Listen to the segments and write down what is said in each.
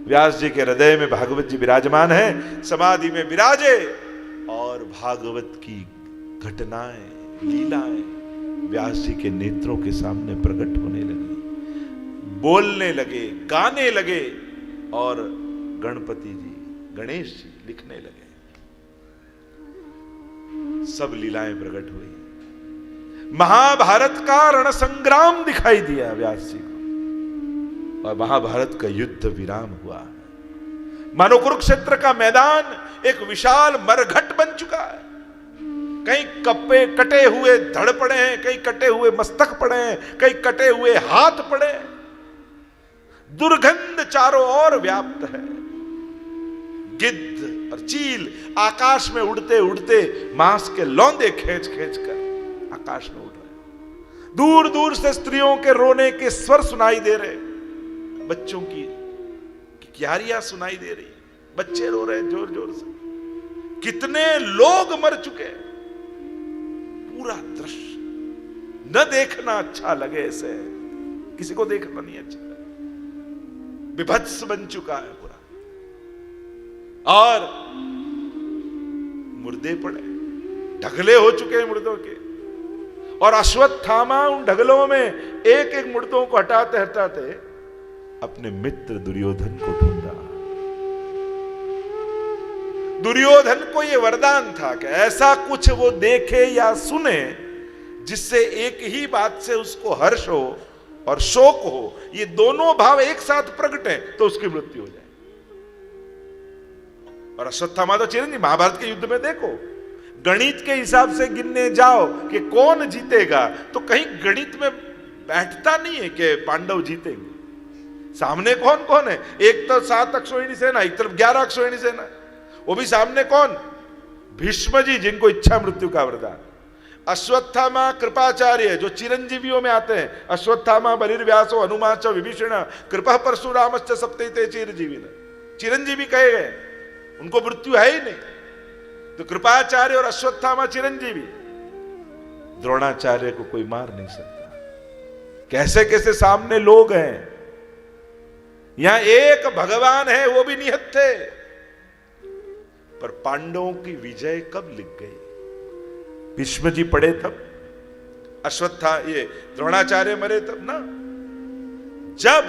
व्यास जी के हृदय में भागवत जी विराजमान है, समाधि में विराजे और भागवत की घटनाएं, लीलाएं व्यास जी के नेत्रों के सामने प्रकट होने लगी, बोलने लगे, गाने लगे और गणपति जी, गणेश जी लिखने लगे। सब लीलाएं प्रकट हुई। महाभारत का रण संग्राम दिखाई दिया व्यास जी को और महाभारत का युद्ध विराम हुआ। मानो कुरुक्षेत्र का मैदान एक विशाल मरघट बन चुका है। कहीं कप्पे कटे हुए धड़ पड़े हैं, कहीं कटे हुए मस्तक पड़े हैं, कहीं कटे हुए हाथ पड़े हैं। दुर्गंध चारों ओर व्याप्त है। गिद्ध और चील आकाश में उड़ते उड़ते मांस के लौंदे खींच खींच कर आकाश में उड़ रहे। दूर दूर से स्त्रियों के रोने के स्वर सुनाई दे रहे, बच्चों की क्यारियां सुनाई दे रही, बच्चे रो रहे जोर जोर से। कितने लोग मर चुके। पूरा दृश्य न देखना अच्छा लगे, ऐसे किसी को देखना नहीं अच्छा लगे। विभत्स बन चुका है पूरा और मुर्दे पड़े, ढगले हो चुके हैं मुर्दों के। और अश्वत्थामा उन ढगलों में एक एक मुर्दों को हटाते हटाते अपने मित्र दुर्योधन को ढूंढ रहा। दुर्योधन को यह वरदान था कि ऐसा कुछ वो देखे या सुने जिससे एक ही बात से उसको हर्ष हो और शोक हो, ये दोनों भाव एक साथ प्रकट है तो उसकी मृत्यु हो जाए। और अश्वत्थामा तो चिरंजीवी, महाभारत के युद्ध में देखो, गणित के हिसाब से गिनने जाओ कि कौन जीतेगा तो कहीं गणित में बैठता नहीं है कि पांडव जीतेंगे। सामने कौन कौन है? एक तो 7 अक्षोहिणी सेना, एक तरफ 11 अक्षोहिणी सेना, वो भी सामने कौन? भीष्म जी, जिनको इच्छा मृत्यु का वरदान। अश्वत्थामा कृपाचार्य जो चिरंजीवियों में आते हैं, अश्वत्थामा बलिर्व्यासो हनुमान च विभीषण कृपा परशुरामश्च सप्तैते चिरंजीवी, चिरंजीवी कहे गए, उनको मृत्यु है ही नहीं। तो कृपाचार्य और अश्वत्थामा चिरंजीवी, द्रोणाचार्य को कोई मार नहीं सकता। कैसे कैसे सामने लोग हैं। यहां एक भगवान है, वो भी निहत थे। पर पांडवों की विजय कब लिख गई? भीष्म जी पड़े तब, ये द्रोणाचार्य मरे तब ना। जब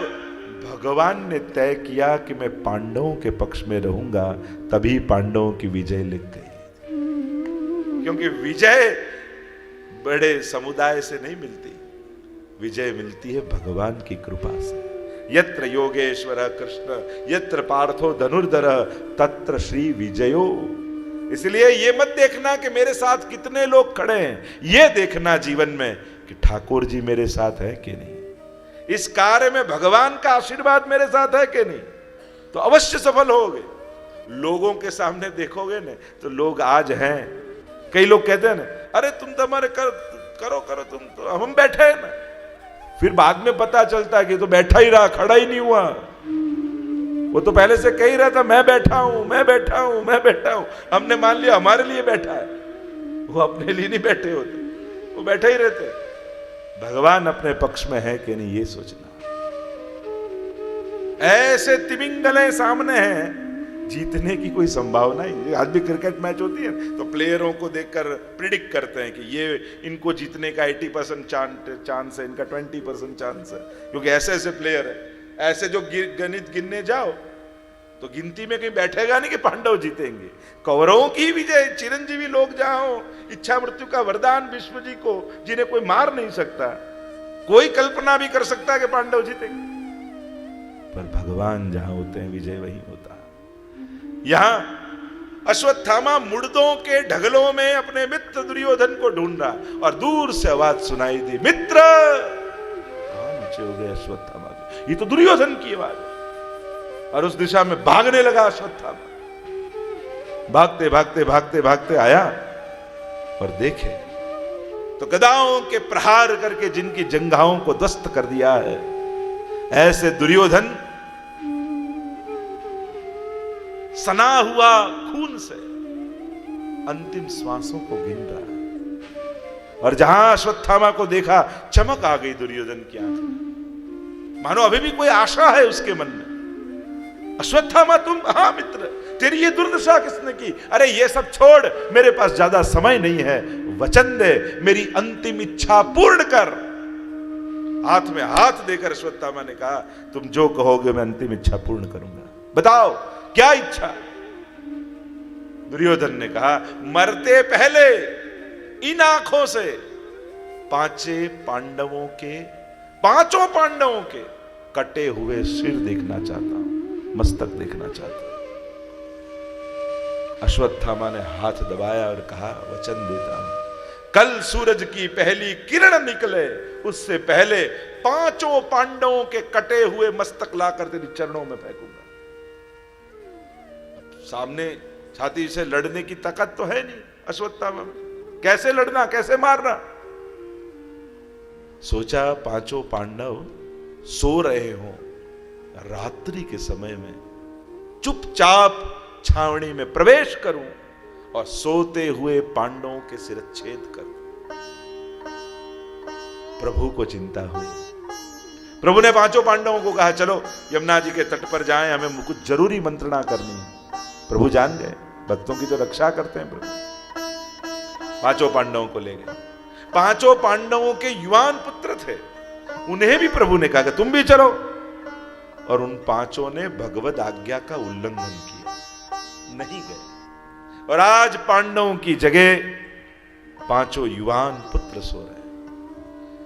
भगवान ने तय किया कि मैं पांडवों के पक्ष में रहूंगा, तभी पांडवों की विजय लिख गई। क्योंकि विजय बड़े समुदाय से नहीं मिलती, विजय मिलती है भगवान की कृपा से। यत्र योगेश्वर कृष्ण यत्र पार्थो धनुर्धर तत्र श्री विजयो। इसलिए ये मत देखना कि मेरे साथ कितने लोग खड़े हैं, ये देखना जीवन में कि ठाकुर जी मेरे साथ है कि नहीं, इस कार्य में भगवान का आशीर्वाद मेरे साथ है कि नहीं, तो अवश्य सफल होगे। लोगों के सामने देखोगे ना तो लोग आज हैं। कई लोग कहते हैं ना, अरे तुम तो हमारे करो तुम तो, हम बैठे हैं ना। फिर बाद में पता चलता है कि तो बैठा ही रहा, खड़ा ही नहीं हुआ। वो तो पहले से कह ही रहा था मैं बैठा हूं, मैं बैठा हूं, मैं बैठा हूं। हमने मान लिया हमारे लिए बैठा है, वो अपने लिए नहीं बैठे होते, वो बैठे ही रहते। भगवान अपने पक्ष में है कि नहीं, ये सोचना। ऐसे तिमिंगले सामने हैं, जीतने की कोई संभावना ही नहीं। आज भी क्रिकेट मैच होती है तो प्लेयरों को देखकर प्रिडिक्ट करते हैं कि ये इनको जीतने का 80% चांस है, इनका 20% चांस है, क्योंकि ऐसे ऐसे प्लेयर है। ऐसे जो गणित गिनने जाओ तो गिनती में कहीं बैठेगा नहीं कि पांडव जीतेंगे। कौरवों की विजय, चिरंजीवी लोग जहां हो, इच्छा मृत्यु का वरदान विष्णु जी को, जिन्हें कोई मार नहीं सकता, कोई कल्पना भी कर सकता है कि पांडव जीतेंगे। पर भगवान जहां होते हैं विजय वहीं होता है। यहां अश्वत्थामा मुर्दों के ढगलों में अपने मित्र दुर्योधन को ढूंढ रहा और दूर से आवाज सुनाई दी, मित्र। कहां नीचे हो गए अश्वत्थामा? ये तो दुर्योधन की आवाज है। और उस दिशा में भागने लगा अश्वत्थामा। भागते भागते भागते भागते आया और देखे तो गदाओं के प्रहार करके जिनकी जंघाओं को ध्वस्त कर दिया है, ऐसे दुर्योधन सना हुआ खून से अंतिम श्वासों को गिन रहा है। और जहां अश्वत्थामा को देखा, चमक आ गई दुर्योधन की आंख में, मानो अभी भी कोई आशा है उसके मन में। अश्वत्थामा तुम, हाँ मित्र, तेरी ये दुर्दशा किसने की? अरे ये सब छोड़, मेरे पास ज्यादा समय नहीं है, वचन दे, मेरी अंतिम इच्छा पूर्ण कर। हाथ में हाथ देकर अश्वत्थामा ने कहा, तुम जो कहोगे मैं अंतिम इच्छा पूर्ण करूंगा, बताओ क्या इच्छा? दुर्योधन ने कहा, मरते पहले इन आंखों से पांचों पांडवों के कटे हुए सिर देखना चाहता हूं, मस्तक देखना चाहता हूं। अश्वत्थामा ने हाथ दबाया और कहा, वचन देता हूं, कल सूरज की पहली किरण निकले उससे पहले पांचों पांडवों के कटे हुए मस्तक लाकर तेरी चरणों में फेंकूंगा। सामने छाती से लड़ने की ताकत तो है नहीं अश्वत्थामा में, कैसे लड़ना, कैसे मारना? सोचा पांचों पांडव सो रहे हो, रात्रि के समय में चुपचाप छावनी में प्रवेश करूं और सोते हुए पांडवों के सिरच्छेद करूं। प्रभु को चिंता हुई। प्रभु ने पांचों पांडवों को कहा, चलो यमुना जी के तट पर जाएं, हमें कुछ जरूरी मंत्रणा करनी है। प्रभु जान गए, भक्तों की तो रक्षा करते हैं प्रभु। पांचों पांडवों को ले गए। पांचों पांडवों के युवान पुत्र थे, उन्हें भी प्रभु ने कहा कि तुम भी चलो, और उन पांचों ने भगवत आज्ञा का उल्लंघन किया, नहीं गए। और आज पांडवों की जगह पांचों युवान पुत्र सो रहे हैं।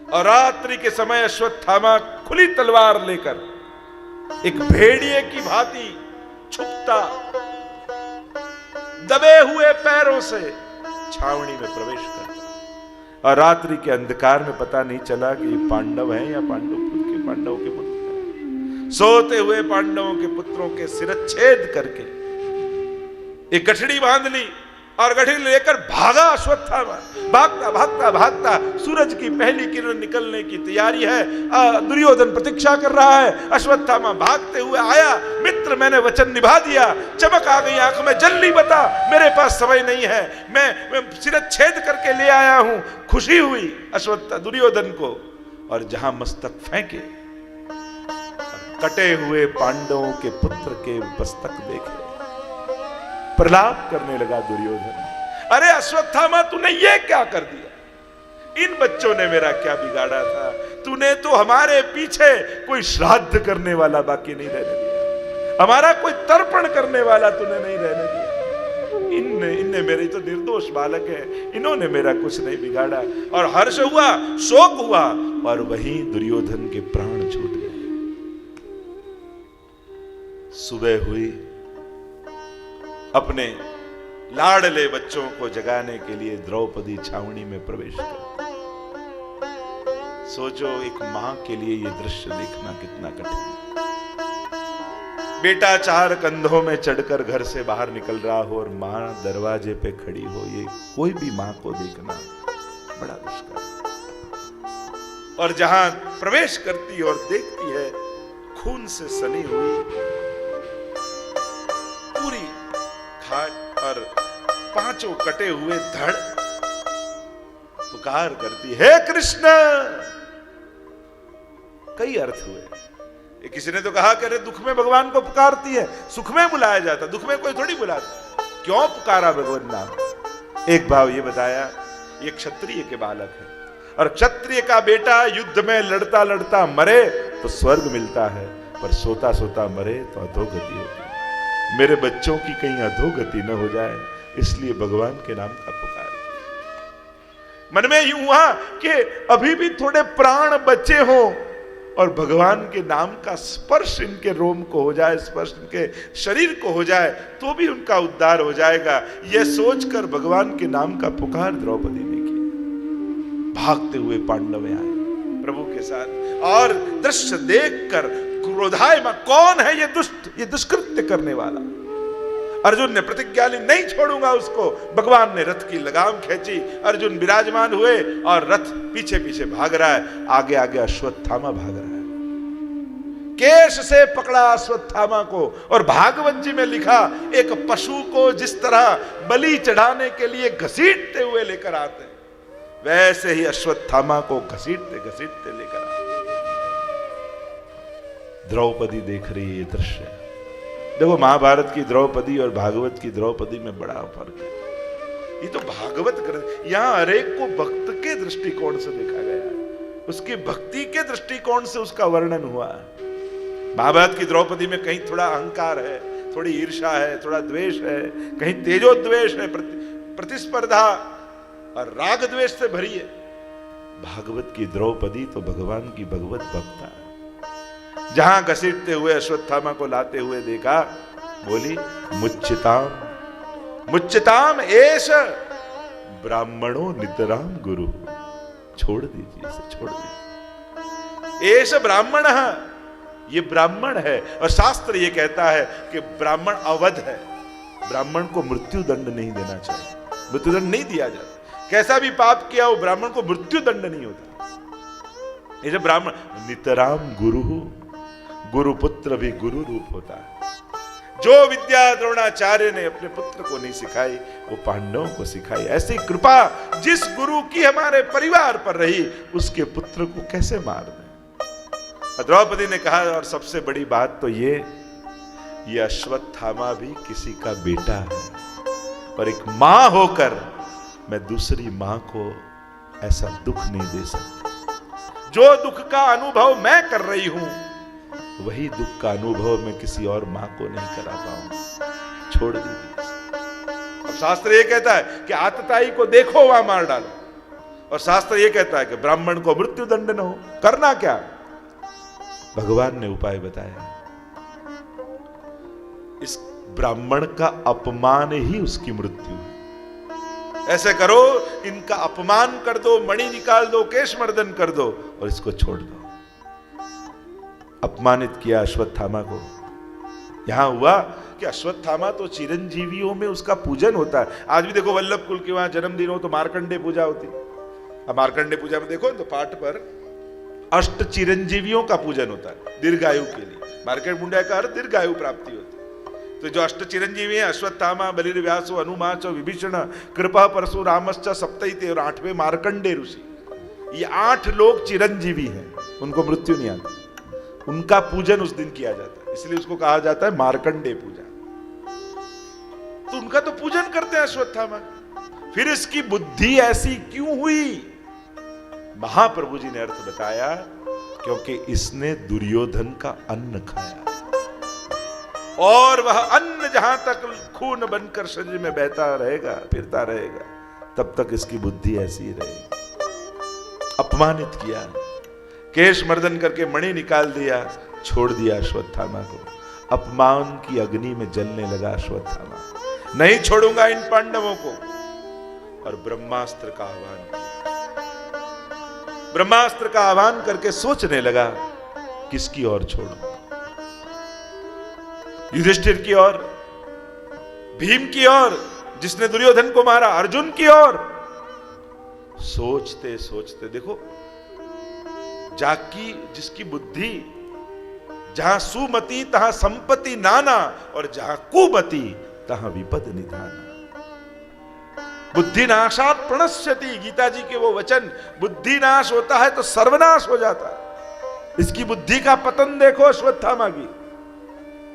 और रात्रि के समय अश्वत्थामा खुली तलवार लेकर एक भेड़िए की भांति छुपता दबे हुए पैरों से छावनी में प्रवेश करता। और रात्रि के अंधकार में पता नहीं चला कि पांडव हैं या पांडवों के पुत्र हैं। सोते हुए पांडवों के पुत्रों के सिरच्छेद करके एक गठड़ी बांध ली और गठड़ी लेकर भागा अश्वत्थामा। भागता भागता भागता, सूरज की पहली किरण निकलने की तैयारी है, दुर्योधन प्रतीक्षा कर रहा है। अश्वत्थामा भागते हुए आया, मित्र मैंने वचन निभा दिया, चमक आ गई आंख में, जल्दी बता, मेरे पास समय नहीं है, मैं सिरच्छेद करके ले आया हूं। खुशी हुई दुर्योधन को, और जहां मस्तक फेंके, कटे हुए पांडवों के पुत्र के मस्तक देखे, प्रलाप करने लगा दुर्योधन। अरे अश्वत्थामा, तूने ये क्या कर दिया? इन बच्चों ने मेरा क्या बिगाड़ा था? तूने तो हमारे पीछे कोई श्राद्ध करने वाला बाकी नहीं रहने दिया, हमारा कोई तर्पण करने वाला तूने नहीं रहने दिया। इनने मेरे तो निर्दोष बालक है, इन्होंने मेरा कुछ नहीं बिगाड़ा। और हर्ष हुआ, शोक हुआ, और वहीं दुर्योधन के प्राण छूट गए। सुबह हुई, अपने लाडले बच्चों को जगाने के लिए द्रौपदी छावनी में प्रवेश करती। सोचो, एक मां के लिए यह दृश्य देखना कितना कठिन है। बेटा चार कंधों में चढ़कर घर से बाहर निकल रहा हो और मां दरवाजे पे खड़ी हो, ये कोई भी मां को देखना बड़ा दुष्कर। और जहां प्रवेश करती और देखती है, खून से सनी हुई पूरी और पांचों कटे हुए धड़, पुकार करती, हे कृष्ण। कई अर्थ हुए। किसी ने तो कहा कि अरे दुख में भगवान को पुकारती है, सुख में बुलाया जाता, दुख में कोई थोड़ी बुलाता, क्यों पुकारा भगवान नाम? एक भाव ये बताया, ये क्षत्रिय के बालक है, और क्षत्रिय का बेटा युद्ध में लड़ता लड़ता मरे तो स्वर्ग मिलता है, पर सोता सोता मरे तो अधोगति होती है। मेरे बच्चों की कहीं अधोगति न हो जाए, इसलिए भगवान के नाम का पुकार। मन में यूं हुआ कि अभी भी थोड़े प्राण बचे हों और भगवान के नाम का स्पर्श इनके रोम को हो जाए, स्पर्श इनके शरीर को हो जाए, तो भी उनका उद्धार हो जाएगा। यह सोचकर भगवान के नाम का पुकार द्रौपदी ने किया। भागते हुए पांडव आए प्रभु के साथ, और दृश्य देखकर क्रोधायमान, कौन है ये दुष्ट, ये दुष्कृत्य करने वाला? अर्जुन ने प्रतिज्ञा ली, नहीं छोड़ूंगा उसको। भगवान ने रथ की लगाम खींची, अर्जुन विराजमान हुए और रथ पीछे पीछे भाग रहा है, आगे आगे अश्वत्थामा भाग रहा है। केश से पकड़ा अश्वत्थामा को, और भागवत जी में लिखा, एक पशु को जिस तरह बलि चढ़ाने के लिए घसीटते हुए लेकर आते हैं, वैसे ही अश्वत्थामा को घसीटते घसीटते लेकर आए। द्रौपदी देख रही है ये दृश्य। देखो, महाभारत की द्रौपदी और भागवत की द्रौपदी में बड़ा फर्क है। ये तो भागवत ग्रंथ, यहां हरेक को भक्त के दृष्टिकोण से देखा गया, उसकी भक्ति के दृष्टिकोण से उसका वर्णन हुआ। महाभारत की द्रौपदी में कहीं थोड़ा अहंकार है, थोड़ी ईर्ष्या है, थोड़ा द्वेष है, कहीं तेजोद्वेष है, प्रतिस्पर्धा और राग द्वेष से भरी है। भागवत की द्रौपदी तो भगवान की भगवत भक्ता है। जहां घसीटते हुए अश्वत्थामा को लाते हुए देखा, बोली मुच्चिताम मुच्चिताम एष ब्राह्मणों नितराम गुरु। छोड़ दीजिए इसे, छोड़ दीजिए। एष ब्राह्मण, ये ब्राह्मण है। और शास्त्र ये कहता है कि ब्राह्मण अवध है, ब्राह्मण को मृत्यु दंड नहीं देना चाहिए, मृत्यु दंड नहीं दिया जाता। कैसा भी पाप किया हो, ब्राह्मण को मृत्यु दंड नहीं होता। ये जो ब्राह्मण नितराम गुरु, गुरु पुत्र भी गुरु रूप होता है। जो विद्या द्रोणाचार्य ने अपने पुत्र को नहीं सिखाई, वो पांडवों को सिखाई। ऐसी कृपा जिस गुरु की हमारे परिवार पर रही, उसके पुत्र को कैसे मार दें। द्रौपदी ने कहा, और सबसे बड़ी बात तो ये अश्वत्थामा भी किसी का बेटा है, और एक मां होकर मैं दूसरी मां को ऐसा दुख नहीं दे सकती। जो दुख का अनुभव मैं कर रही हूं, वही दुख का अनुभव मैं किसी और मां को नहीं करा पाऊंगा। छोड़ दीजिए। अब शास्त्र ये कहता है कि आतताई को देखो वहां मार डालो, और शास्त्र ये कहता है कि ब्राह्मण को मृत्यु दंड न हो। करना क्या? भगवान ने उपाय बताया। इस ब्राह्मण का अपमान ही उसकी मृत्यु है। ऐसे करो, इनका अपमान कर दो, मणि निकाल दो, केशमर्दन कर दो, और इसको छोड़ दो। अपमानित किया अश्वत्थामा को। यहां हुआ कि अश्वत्थामा तो चिरंजीवियों में उसका पूजन होता है। आज भी देखो, वल्लभ कुल के वहां जन्मदिन हो तो मार्कंडे पूजा होती। अब मार्कंडे पूजा में देखो तो पाठ पर अष्ट चिरंजीवियों का पूजन होता है दीर्घायु के लिए। मार्कंडे का अर्थ दीर्घायु प्राप्ति होती है। तो जो अष्ट चिरंजीवी हैं, अश्वत्थामा, बलिर्व्यासो, हनुमाच, विभीषण, कृपा, परशुरामश्च, सप्तैते, और 8वें मार्कंडे ऋषि। ये 8 लोग चिरंजीवी हैं, उनको मृत्यु नहीं आती। उनका पूजन उस दिन किया जाता है, इसलिए उसको कहा जाता है मार्कंडे पूजा। तो उनका तो पूजन करते हैं अश्वत्थामा। फिर इसकी बुद्धि ऐसी क्यों हुई? महाप्रभु जी ने अर्थ बताया, क्योंकि इसने दुर्योधन का अन्न खाया, और वह अन्न जहां तक खून बनकर शरीर में बहता रहेगा, फिरता रहेगा, तब तक इसकी बुद्धि ऐसी ही रहेगी। अपमानित किया, केश मर्दन करके मणि निकाल दिया, छोड़ दिया अश्वत्थामा को। अपमान की अग्नि में जलने लगा अश्वत्थामा। नहीं छोड़ूंगा इन पांडवों को। और ब्रह्मास्त्र का आह्वान किया। ब्रह्मास्त्र का आह्वान करके सोचने लगा, किसकी ओर छोड़ूं? युधिष्ठिर की ओर, भीम की ओर जिसने दुर्योधन को मारा, अर्जुन की ओर? सोचते सोचते देखो, जाकी जिसकी बुद्धि, जहां सुमति तहां संपत्ति नाना, और जहां कुमति तहां विपद निधाना। बुद्धि नाशात प्रणश्यति, गीता जी के वो वचन। बुद्धि नाश होता है तो सर्वनाश हो जाता है। इसकी बुद्धि का पतन देखो अश्वत्थामा की।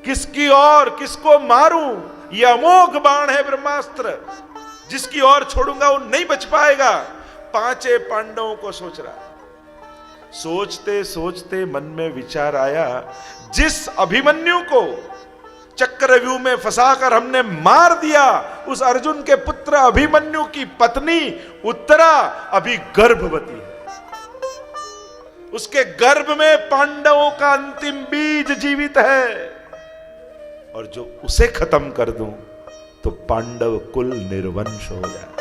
किसकी ओर, किसको मारूं? ये अमोघ बाण है ब्रह्मास्त्र, जिसकी ओर छोड़ूंगा वो नहीं बच पाएगा। 5 पांडवों को सोच रहा है। सोचते सोचते मन में विचार आया, जिस अभिमन्यु को चक्रव्यूह में फंसाकर हमने मार दिया, उस अर्जुन के पुत्र अभिमन्यु की पत्नी उत्तरा अभी गर्भवती है। उसके गर्भ में पांडवों का अंतिम बीज जीवित है, और जो उसे खत्म कर दूं तो पांडव कुल निर्वंश हो जाए।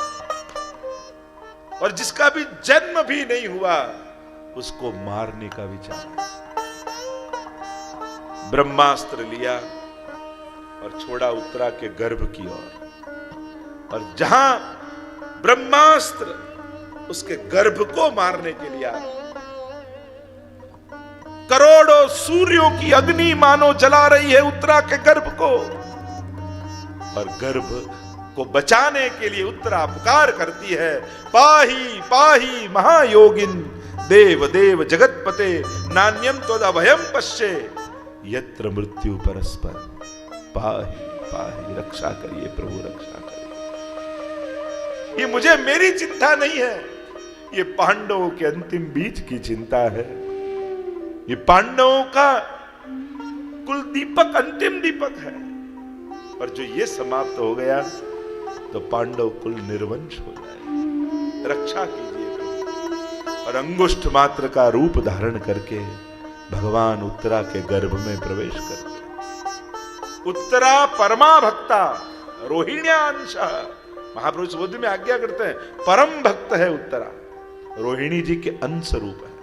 और जिसका भी जन्म भी नहीं हुआ, उसको मारने का विचार। ब्रह्मास्त्र लिया और छोड़ा उत्तरा के गर्भ की ओर। और जहां ब्रह्मास्त्र उसके गर्भ को मारने के लिए आया, करोड़ों सूर्यों की अग्नि मानो जला रही है उत्तरा के गर्भ को, और गर्भ को बचाने के लिए उत्तरा पुकार करती है, पाही पाही महायोगिन देव देव जगतपते नान्यम त्वद अभयम पश्ये यत्र मृत्यु परस्पर। पाही पाही, रक्षा करिए प्रभु, रक्षा करिए। ये मुझे मेरी चिंता नहीं है, ये पांडवों के अंतिम बीज की चिंता है। ये पांडवों का कुल दीपक अंतिम दीपक है, पर जो ये समाप्त हो गया तो पांडव कुल निर्वंश हो जाए। रक्षा कीजिए प्रभु। और अंगुष्ठ मात्र का रूप धारण करके भगवान उत्तरा के गर्भ में प्रवेश करते। उत्तरा परमा भक्ता रोहिण्यां। महापुरुष बुद्ध में आज्ञा करते हैं, परम भक्त है उत्तरा, रोहिणी जी के अंश रूप है।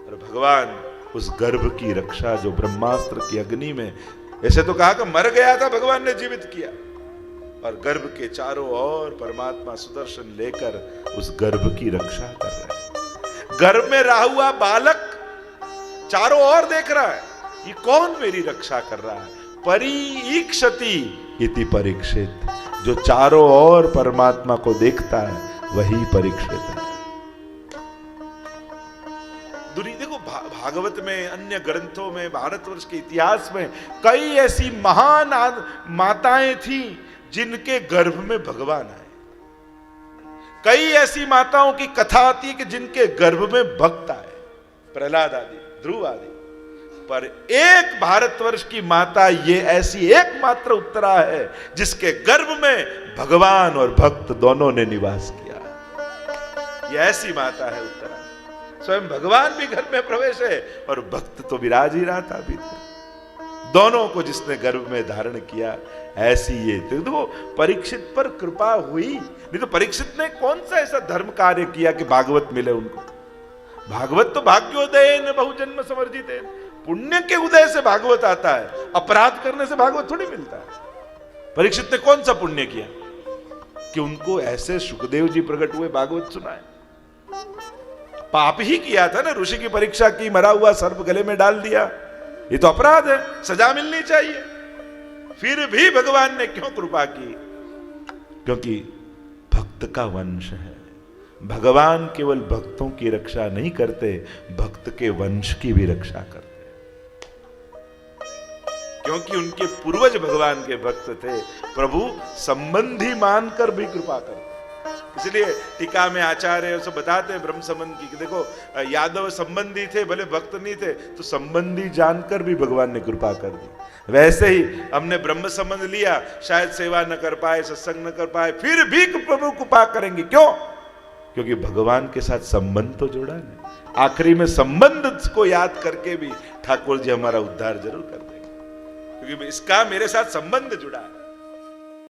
और भगवान उस गर्भ की रक्षा जो ब्रह्मास्त्र की अग्नि में, ऐसे तो कहा कि मर गया था, भगवान ने जीवित किया, और गर्भ के चारों ओर परमात्मा सुदर्शन लेकर उस गर्भ की रक्षा कर रहे हैं। गर्भ में रहा हुआ बालक चारों ओर देख रहा है, ये कौन मेरी रक्षा कर रहा है। परीक्षति इति परीक्षित, जो चारों ओर परमात्मा को देखता है वही परीक्षित है। देखो भागवत में, अन्य ग्रंथों में, भारतवर्ष के इतिहास में कई ऐसी महान माताएं थी जिनके गर्भ में भगवान आए। कई ऐसी माताओं की कथा आती है कि जिनके गर्भ में भक्त आए, प्रहलाद आदि, ध्रुव आदि। पर एक भारतवर्ष की माता, ये ऐसी एकमात्र उत्तरा है जिसके गर्भ में भगवान और भक्त दोनों ने निवास किया। ये ऐसी माता है उत्तरा। स्वयं भगवान भी घर में प्रवेश है और भक्त तो विराज ही रहा था भीतर। दोनों को जिसने गर्भ में धारण किया, ऐसी ये देखो परीक्षित पर कृपा हुई। नहीं तो परीक्षित ने कौन सा ऐसा धर्म कार्य किया कि भागवत मिले उनको। भागवत तो भाग्योदय न बहुजन्म समर्जित है, पुण्य के उदय से भागवत आता है, अपराध करने से भागवत थोड़ी मिलता है। परीक्षित ने कौन सा पुण्य किया कि उनको ऐसे सुखदेव जी प्रकट हुए भागवत सुनाए। पाप ही किया था ना, ऋषि की परीक्षा की, मरा हुआ सर्प गले में डाल दिया, ये तो अपराध है, सजा मिलनी चाहिए। फिर भी भगवान ने क्यों कृपा की? क्योंकि भक्त का वंश है। भगवान केवल भक्तों की रक्षा नहीं करते, भक्त के वंश की भी रक्षा करते, क्योंकि उनके पूर्वज भगवान के भक्त थे। प्रभु संबंधी मानकर भी कृपा करते। इसलिए टीका में आचार्य सब बताते हैं ब्रह्म संबंध की, कि देखो यादव संबंधी थे, भले भक्त नहीं थे, तो संबंधी जानकर भी भगवान ने कृपा कर दी। वैसे ही हमने ब्रह्म संबंध लिया, शायद सेवा न कर पाए, सत्संग न कर पाए, फिर भी प्रभु कृपा करेंगे। क्यों? क्योंकि भगवान के साथ संबंध तो जुड़ा नहीं। आखिरी में संबंध को याद करके भी ठाकुर जी हमारा उद्धार जरूर कर देंगे, क्योंकि इसका मेरे साथ संबंध जुड़ा है।